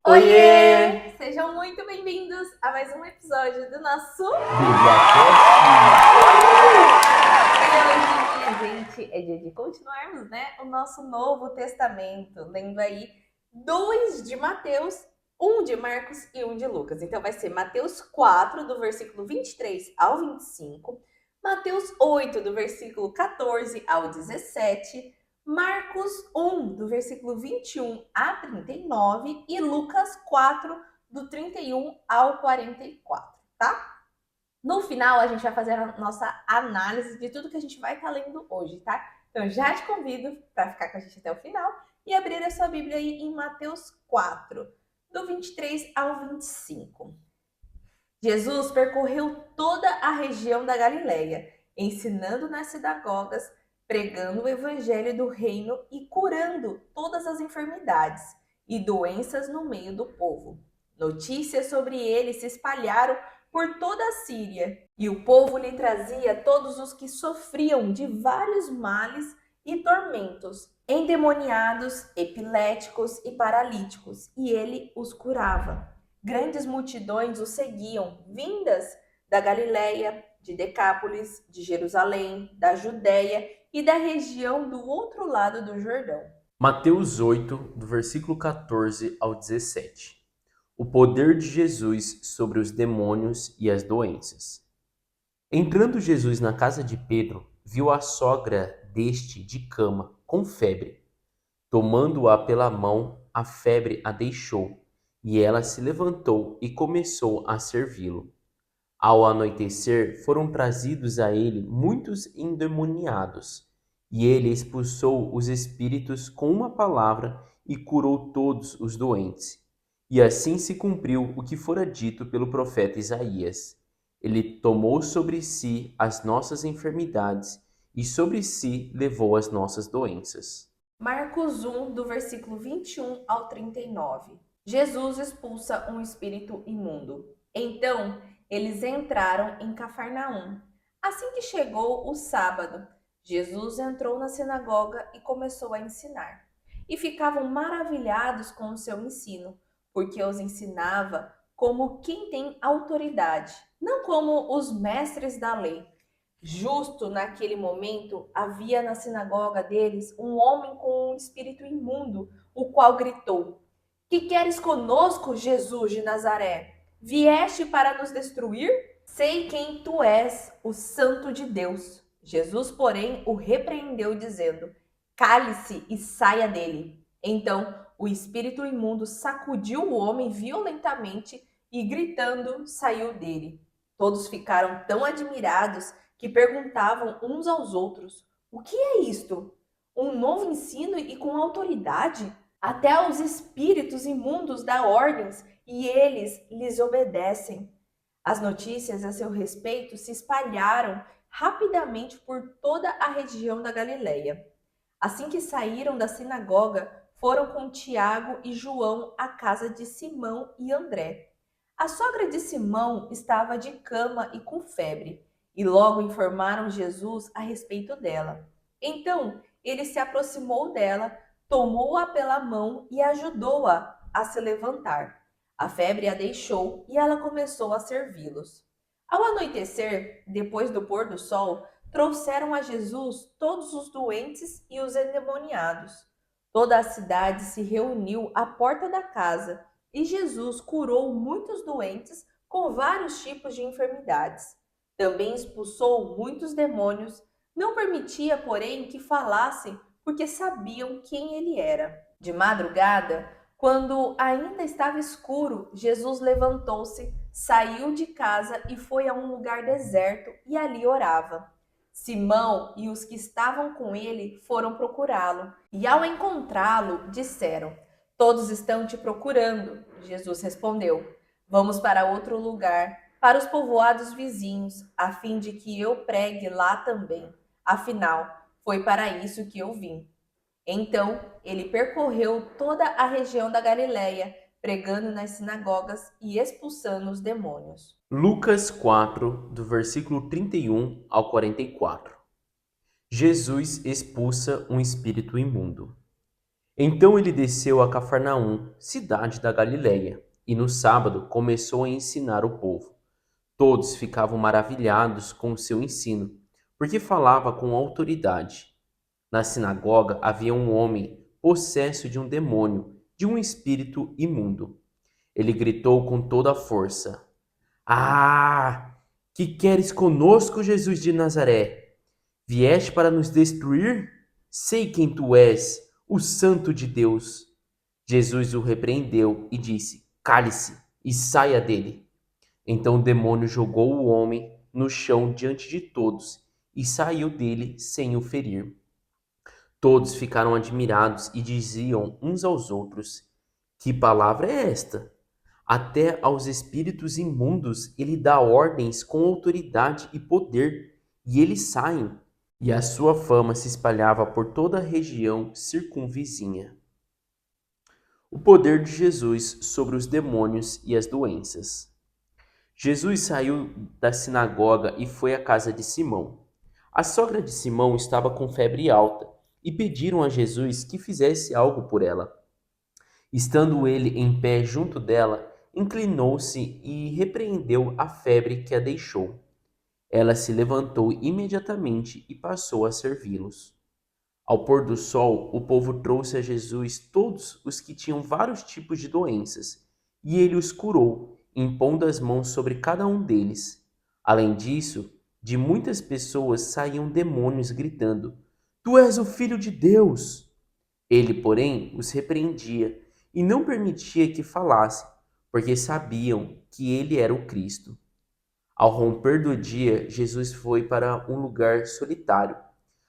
Oiê! Sejam muito bem-vindos a mais um episódio do nosso E hoje, minha gente, é dia de continuarmos, o nosso Novo Testamento, lendo aí 2 de Mateus, 1 de Marcos e 1 de Lucas. Então vai ser Mateus 4, do versículo 23 ao 25, Mateus 8, do versículo 14 ao 17, Marcos 1, do versículo 21 a 39 e Lucas 4, do 31 ao 44, tá? No final, a gente vai fazer a nossa análise de tudo que a gente vai estar lendo hoje, tá? Então, já te convido para ficar com a gente até o final e abrir a sua Bíblia aí em Mateus 4, do 23 ao 25. Jesus percorreu toda a região da Galileia, ensinando nas sinagogas, pregando o evangelho do reino e curando todas as enfermidades e doenças no meio do povo. Notícias sobre ele se espalharam por toda a Síria, e o povo lhe trazia todos os que sofriam de vários males e tormentos, endemoniados, epiléticos e paralíticos, e ele os curava. Grandes multidões o seguiam, vindas da Galiléia, de Decápolis, de Jerusalém, da Judéia e da região do outro lado do Jordão. Mateus 8, do versículo 14 ao 17. O poder de Jesus sobre os demônios e as doenças. Entrando Jesus na casa de Pedro, viu a sogra deste de cama, com febre. Tomando-a pela mão, a febre a deixou, e ela se levantou e começou a servi-lo. Ao anoitecer, foram trazidos a ele muitos endemoniados, e ele expulsou os espíritos com uma palavra e curou todos os doentes. E assim se cumpriu o que fora dito pelo profeta Isaías. Ele tomou sobre si as nossas enfermidades e sobre si levou as nossas doenças. Marcos 1, do versículo 21 ao 39. Jesus expulsa um espírito imundo. Então, eles entraram em Cafarnaum. Assim que chegou o sábado, Jesus entrou na sinagoga e começou a ensinar. E ficavam maravilhados com o seu ensino, porque os ensinava como quem tem autoridade, não como os mestres da lei. Justo naquele momento, havia na sinagoga deles um homem com um espírito imundo, o qual gritou: Que queres conosco, Jesus de Nazaré? Vieste para nos destruir? Sei quem tu és, o Santo de Deus. Jesus, porém, o repreendeu, dizendo: Cale-se e saia dele. Então, o espírito imundo sacudiu o homem violentamente e, gritando, saiu dele. Todos ficaram tão admirados que perguntavam uns aos outros: O que é isto? Um novo ensino e com autoridade? Até os espíritos imundos dá ordens e eles lhes obedecem. As notícias a seu respeito se espalharam rapidamente por toda a região da Galileia. Assim que saíram da sinagoga, foram com Tiago e João à casa de Simão e André. A sogra de Simão estava de cama e com febre, e logo informaram Jesus a respeito dela. Então ele se aproximou dela, tomou-a pela mão e ajudou-a a se levantar. A febre a deixou e ela começou a servi-los. Ao anoitecer, depois do pôr do sol, trouxeram a Jesus todos os doentes e os endemoniados. Toda a cidade se reuniu à porta da casa e Jesus curou muitos doentes com vários tipos de enfermidades. Também expulsou muitos demônios, não permitia, porém, que falassem, porque sabiam quem ele era. De madrugada, quando ainda estava escuro, Jesus levantou-se, saiu de casa e foi a um lugar deserto e ali orava. Simão e os que estavam com ele foram procurá-lo, e ao encontrá-lo, disseram: Todos estão te procurando. Jesus respondeu: Vamos para outro lugar, para os povoados vizinhos, a fim de que eu pregue lá também. Afinal, foi para isso que eu vim. Então, ele percorreu toda a região da Galileia, pregando nas sinagogas e expulsando os demônios. Lucas 4, do versículo 31 ao 44. Jesus expulsa um espírito imundo. Então ele desceu a Cafarnaum, cidade da Galiléia, e no sábado começou a ensinar o povo. Todos ficavam maravilhados com o seu ensino, porque falava com autoridade. Na sinagoga havia um homem possesso de um demônio, de um espírito imundo. Ele gritou com toda a força: Ah! Que queres conosco, Jesus de Nazaré? Vieste para nos destruir? Sei quem tu és, o Santo de Deus. Jesus o repreendeu e disse: Cale-se e saia dele. Então o demônio jogou o homem no chão diante de todos e saiu dele sem o ferir. Todos ficaram admirados e diziam uns aos outros: Que palavra é esta? Até aos espíritos imundos ele dá ordens com autoridade e poder, e eles saem. E a sua fama se espalhava por toda a região circunvizinha. O poder de Jesus sobre os demônios e as doenças. Jesus saiu da sinagoga e foi à casa de Simão. A sogra de Simão estava com febre alta e pediram a Jesus que fizesse algo por ela. Estando ele em pé junto dela, inclinou-se e repreendeu a febre que a deixou. Ela se levantou imediatamente e passou a servi-los. Ao pôr do sol, o povo trouxe a Jesus todos os que tinham vários tipos de doenças, e ele os curou, impondo as mãos sobre cada um deles. Além disso, de muitas pessoas saíam demônios gritando: Tu és o Filho de Deus! Ele, porém, os repreendia e não permitia que falassem, porque sabiam que ele era o Cristo. Ao romper do dia, Jesus foi para um lugar solitário.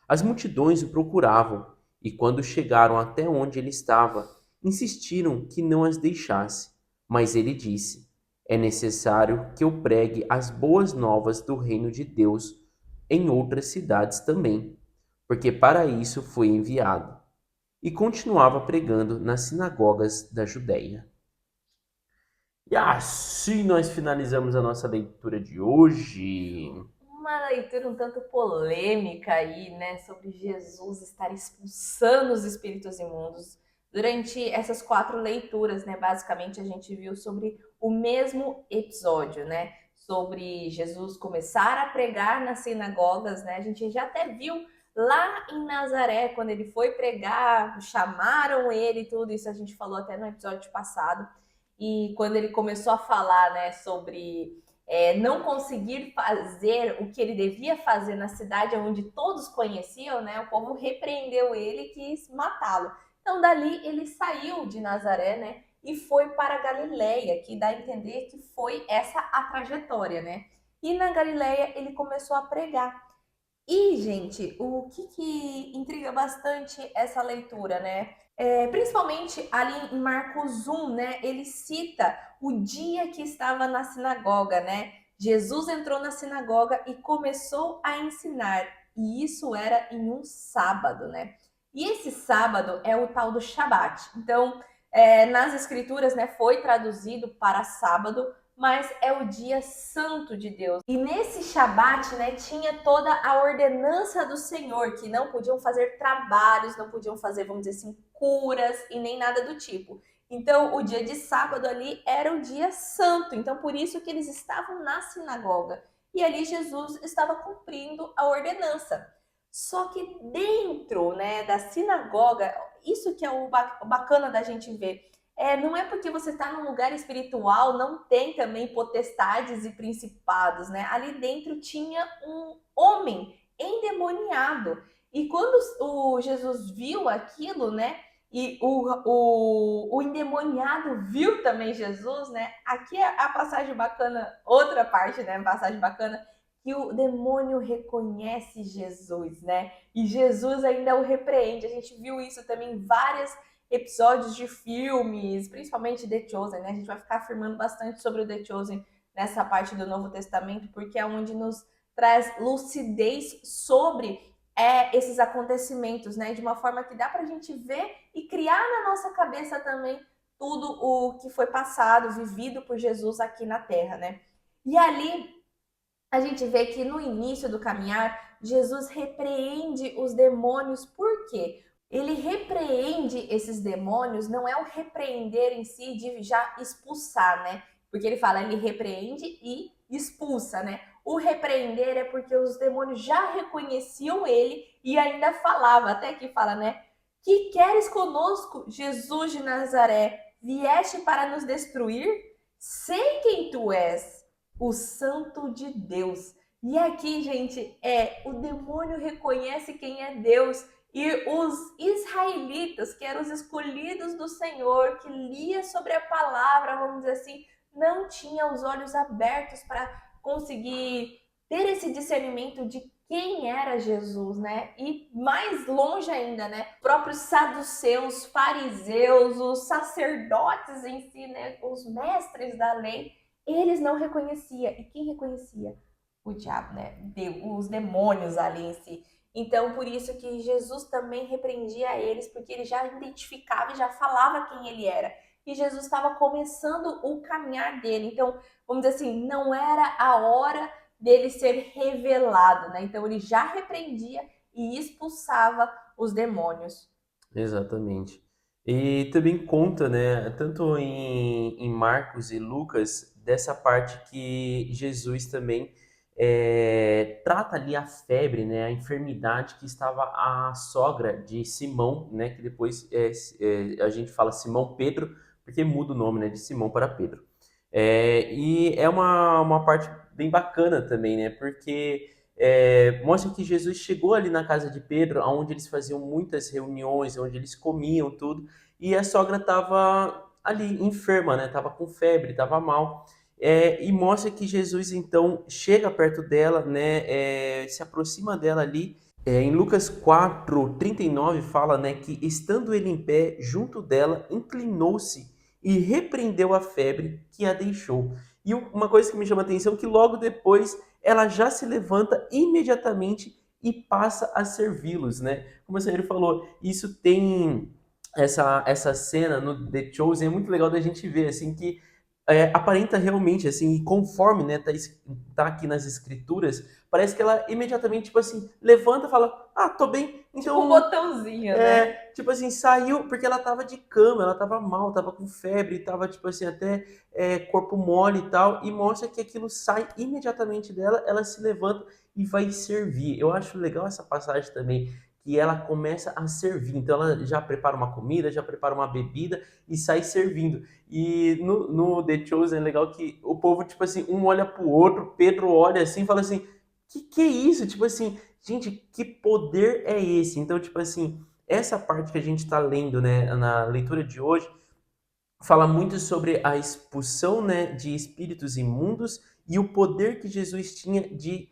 As multidões o procuravam, e quando chegaram até onde ele estava, insistiram que não as deixasse. Mas ele disse: É necessário que eu pregue as boas novas do reino de Deus em outras cidades também, porque para isso fui enviado. E continuava pregando nas sinagogas da Judéia. E assim nós finalizamos a nossa leitura de hoje. Uma leitura um tanto polêmica aí, né, sobre Jesus estar expulsando os espíritos imundos. Durante essas 4 leituras, né, basicamente a gente viu sobre o mesmo episódio, né, sobre Jesus começar a pregar nas sinagogas, né, a gente já até viu lá em Nazaré, quando ele foi pregar, chamaram ele e tudo isso, a gente falou até no episódio passado, e quando ele começou a falar, né, sobre não conseguir fazer o que ele devia fazer na cidade onde todos conheciam, né? O povo repreendeu ele e quis matá-lo. Então, dali ele saiu de Nazaré, né? E foi para Galiléia, que dá a entender que foi essa a trajetória, né? E na Galiléia ele começou a pregar. E, gente, o que intriga bastante essa leitura, né? Principalmente ali em Marcos 1, né? Ele cita o dia que estava na sinagoga, né? Jesus entrou na sinagoga e começou a ensinar. E isso era em um sábado, né? E esse sábado é o tal do Shabat. Então, nas escrituras, né, foi traduzido para sábado, mas é o dia santo de Deus. E nesse Shabat, né, tinha toda a ordenança do Senhor, que não podiam fazer trabalhos, não podiam fazer, vamos dizer assim, curas e nem nada do tipo. Então, o dia de sábado ali era o dia santo. Então, por isso que eles estavam na sinagoga. E ali Jesus estava cumprindo a ordenança. Só que dentro, né, da sinagoga, isso que é o bacana da gente ver. Não é porque você está num lugar espiritual, não tem também potestades e principados, né? Ali dentro tinha um homem endemoniado. E quando o Jesus viu aquilo, né? E o endemoniado viu também Jesus, né? Aqui é a passagem bacana, outra parte, né? Passagem bacana, que o demônio reconhece Jesus, né? E Jesus ainda o repreende. A gente viu isso também em várias episódios de filmes, principalmente The Chosen, né? A gente vai ficar afirmando bastante sobre o The Chosen nessa parte do Novo Testamento, porque é onde nos traz lucidez sobre esses acontecimentos, né? De uma forma que dá pra gente ver e criar na nossa cabeça também tudo o que foi passado, vivido por Jesus aqui na Terra, né? E ali a gente vê que no início do caminhar, Jesus repreende os demônios. Por quê? Ele repreende esses demônios, não é um repreender em si de já expulsar, né? Porque ele fala, ele repreende e expulsa, né? O repreender é porque os demônios já reconheciam ele e ainda falava, até que fala, né? Que queres conosco, Jesus de Nazaré? Vieste para nos destruir? Sei quem tu és, o Santo de Deus. E aqui, gente, o demônio reconhece quem é Deus. E os israelitas, que eram os escolhidos do Senhor, que lia sobre a palavra, vamos dizer assim, não tinham os olhos abertos para conseguir ter esse discernimento de quem era Jesus, né? E mais longe ainda, né? Próprios saduceus, fariseus, os sacerdotes em si, né? Os mestres da lei, eles não reconheciam. E quem reconhecia? O diabo, né? Os demônios ali em si. Então, por isso que Jesus também repreendia eles, porque ele já identificava e já falava quem ele era. E Jesus estava começando o caminhar dele. Então, vamos dizer assim, não era a hora dele ser revelado, né? Então, ele já repreendia e expulsava os demônios. Exatamente. E também conta, né, tanto em Marcos e Lucas, dessa parte que Jesus também trata ali a febre, né, a enfermidade que estava a sogra de Simão, né, que depois a gente fala Simão Pedro, porque muda o nome, né, de Simão para Pedro. E é uma parte bem bacana também, né, porque mostra que Jesus chegou ali na casa de Pedro, onde eles faziam muitas reuniões, onde eles comiam tudo, e a sogra estava ali enferma, né? Tava com febre, tava mal. E mostra que Jesus então chega perto dela, né? Se aproxima dela ali. Em Lucas 4:39 fala, né, que estando ele em pé junto dela, inclinou-se e repreendeu a febre que a deixou. E uma coisa que me chama a atenção é que logo depois ela já se levanta imediatamente e passa a servi-los, né? Como o senhor falou, isso tem essa cena no The Chosen, é muito legal da gente ver, assim, que aparenta realmente, assim, e conforme, né, tá aqui nas escrituras, parece que ela imediatamente, tipo assim, levanta e fala, ah, tô bem, Tipo um então botãozinho, né? tipo assim, saiu porque ela tava de cama, ela tava mal, tava com febre, tava, tipo assim, até corpo mole e tal, e mostra que aquilo sai imediatamente dela, ela se levanta e vai servir. Eu acho legal essa passagem também, que ela começa a servir. Então ela já prepara uma comida, já prepara uma bebida e sai servindo. E no The Chosen é legal que o povo, tipo assim, um olha pro outro, Pedro olha assim e fala assim, que é isso? Tipo assim, gente, que poder é esse? Então, tipo assim, essa parte que a gente está lendo, né, na leitura de hoje, fala muito sobre a expulsão, né, de espíritos imundos e o poder que Jesus tinha de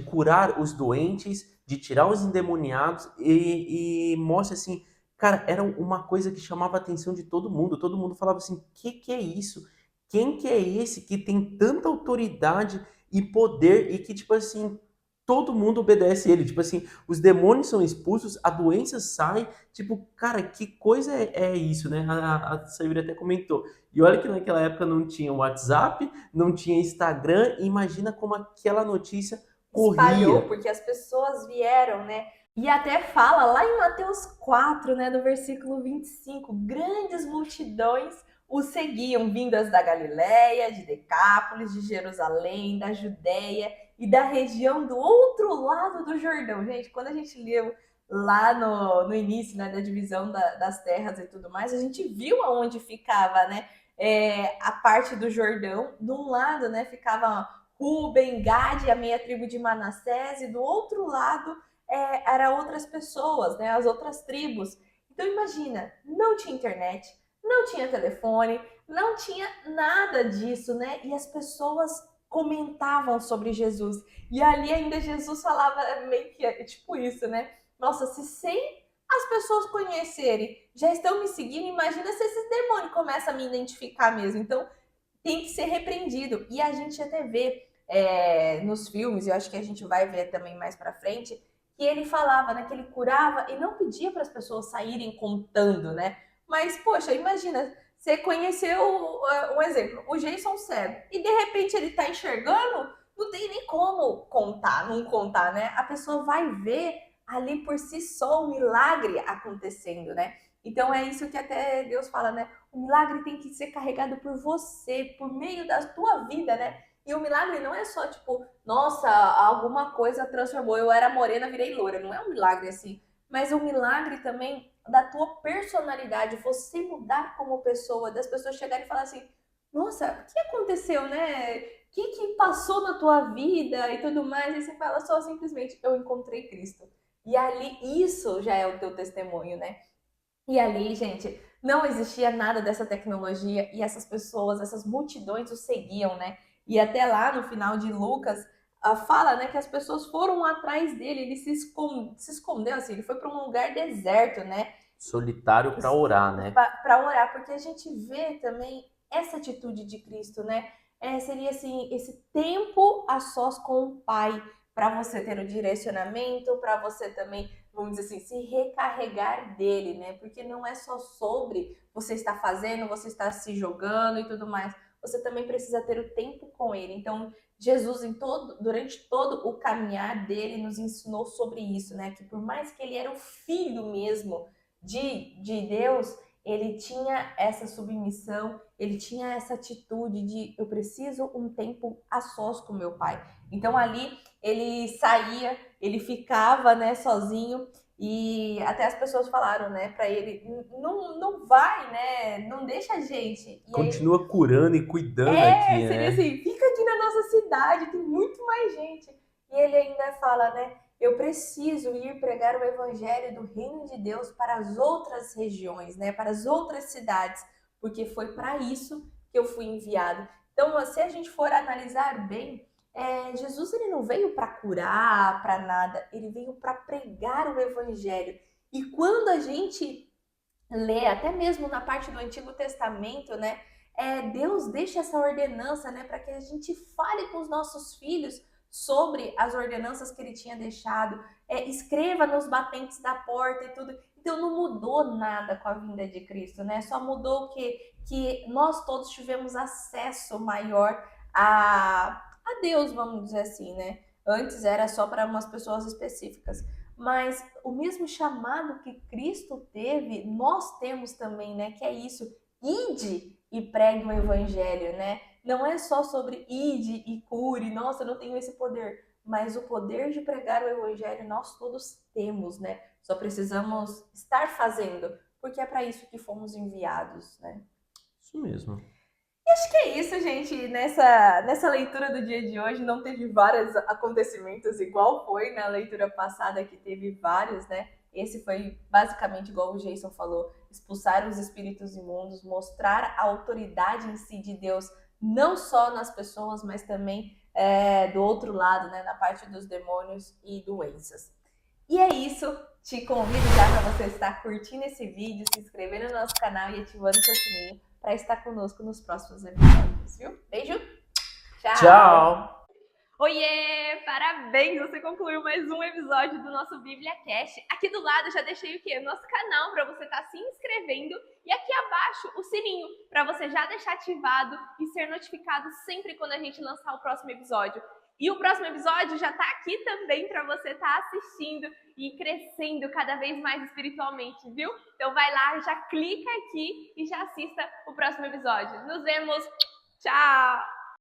curar os doentes, de tirar os endemoniados e mostra assim, cara, era uma coisa que chamava a atenção de todo mundo. Todo mundo falava assim, que é isso? Quem que é esse que tem tanta autoridade e poder e que tipo assim todo mundo obedece ele? Tipo assim, os demônios são expulsos, a doença sai. Tipo, cara, que coisa é isso, né? A Saíra até comentou. E olha que naquela época não tinha WhatsApp, não tinha Instagram, e imagina como aquela notícia Espalhou, corria. porque as pessoas vieram, né? E até fala lá em Mateus 4, né, no versículo 25, grandes multidões o seguiam, vindas da Galiléia, de Decápolis, de Jerusalém, da Judéia e da região do outro lado do Jordão. Gente, quando a gente leu lá no início, né, da divisão das terras e tudo mais, a gente viu aonde ficava, né, a parte do Jordão. De um lado, né, ficava Ruben, Gad, a meia tribo de Manassés, e do outro lado eram outras pessoas, né, as outras tribos. Então imagina, não tinha internet, não tinha telefone, não tinha nada disso, né? E as pessoas comentavam sobre Jesus. E ali ainda Jesus falava meio que tipo isso, né? Nossa, se 100 as pessoas conhecerem, já estão me seguindo, imagina se esses demônios começam a me identificar mesmo. Então tem que ser repreendido. E a gente até vê nos filmes, eu acho que a gente vai ver também mais pra frente, que ele falava, né, que ele curava e não pedia para as pessoas saírem contando, né? Mas, poxa, imagina, você conheceu, um exemplo, o Jason cego, e de repente ele tá enxergando, não tem nem como contar, não contar, né? A pessoa vai ver ali por si só um milagre acontecendo, né? Então é isso que até Deus fala, né? O milagre tem que ser carregado por você, por meio da tua vida, né? E o milagre não é só tipo, nossa, alguma coisa transformou, eu era morena, virei loura. Não é um milagre assim. Mas o milagre também da tua personalidade, você mudar como pessoa, das pessoas chegarem e falar assim, nossa, o que aconteceu, né? O que passou na tua vida e tudo mais? E você fala só simplesmente, eu encontrei Cristo. E ali, isso já é o teu testemunho, né? E ali, gente, não existia nada dessa tecnologia e essas pessoas, essas multidões o seguiam, né? E até lá no final de Lucas, fala, né, que as pessoas foram atrás dele, ele se escondeu assim, ele foi para um lugar deserto, né? Solitário para orar, né? Para orar, porque a gente vê também essa atitude de Cristo, né? Seria assim, esse tempo a sós com o Pai, para você ter o direcionamento, para você também, vamos dizer assim, se recarregar dele, né? Porque não é só sobre você estar fazendo, você estar se jogando e tudo mais. Você também precisa ter o tempo com ele. Então, Jesus, durante todo o caminhar dele, nos ensinou sobre isso, né? Que por mais que ele era o filho mesmo de Deus, ele tinha essa submissão, ele tinha essa atitude de eu preciso um tempo a sós com meu pai. Então ali ele saía, ele ficava, né, sozinho e até as pessoas falaram, né, para ele não vai, né, não deixa a gente. E aí Continua curando e cuidando aqui, seria né? assim, fica aqui na nossa cidade, tem muito mais gente. E ele ainda fala, né? Eu preciso ir pregar o evangelho do reino de Deus para as outras regiões, né? Para as outras cidades, porque foi para isso que eu fui enviado. Então, se a gente for analisar bem, Jesus ele não veio para curar, para nada, ele veio para pregar o evangelho. E quando a gente lê, até mesmo na parte do Antigo Testamento, né? Deus deixa essa ordenança, né, para que a gente fale com os nossos filhos sobre as ordenanças que ele tinha deixado, escreva nos batentes da porta e tudo. Então não mudou nada com a vinda de Cristo, né? Só mudou que nós todos tivemos acesso maior a Deus, vamos dizer assim, né? Antes era só para umas pessoas específicas. Mas o mesmo chamado que Cristo teve, nós temos também, né? Que é isso, ide e pregue o evangelho, né? Não é só sobre ide e cure, nossa, eu não tenho esse poder, mas o poder de pregar o evangelho nós todos temos, né? Só precisamos estar fazendo, porque é para isso que fomos enviados, né? Isso mesmo. Acho que é isso, gente. Nessa leitura do dia de hoje não teve vários acontecimentos igual foi na leitura passada que teve vários, né? Esse foi basicamente igual o Jason falou, expulsar os espíritos imundos, mostrar a autoridade em si de Deus, não só nas pessoas, mas também do outro lado, né? Na parte dos demônios e doenças. E é isso. Te convido já para você estar curtindo esse vídeo, se inscrevendo no nosso canal e ativando o seu sininho para estar conosco nos próximos episódios, viu? Beijo, tchau! Tchau! Oiê! Parabéns! Você concluiu mais um episódio do nosso Bíblia Cast. Aqui do lado já deixei o quê? O nosso canal para você estar se inscrevendo e aqui abaixo o sininho para você já deixar ativado e ser notificado sempre quando a gente lançar o próximo episódio. E o próximo episódio já tá aqui também para você estar assistindo e crescendo cada vez mais espiritualmente, viu? Então vai lá, já clica aqui e já assista o próximo episódio. Nos vemos! Tchau!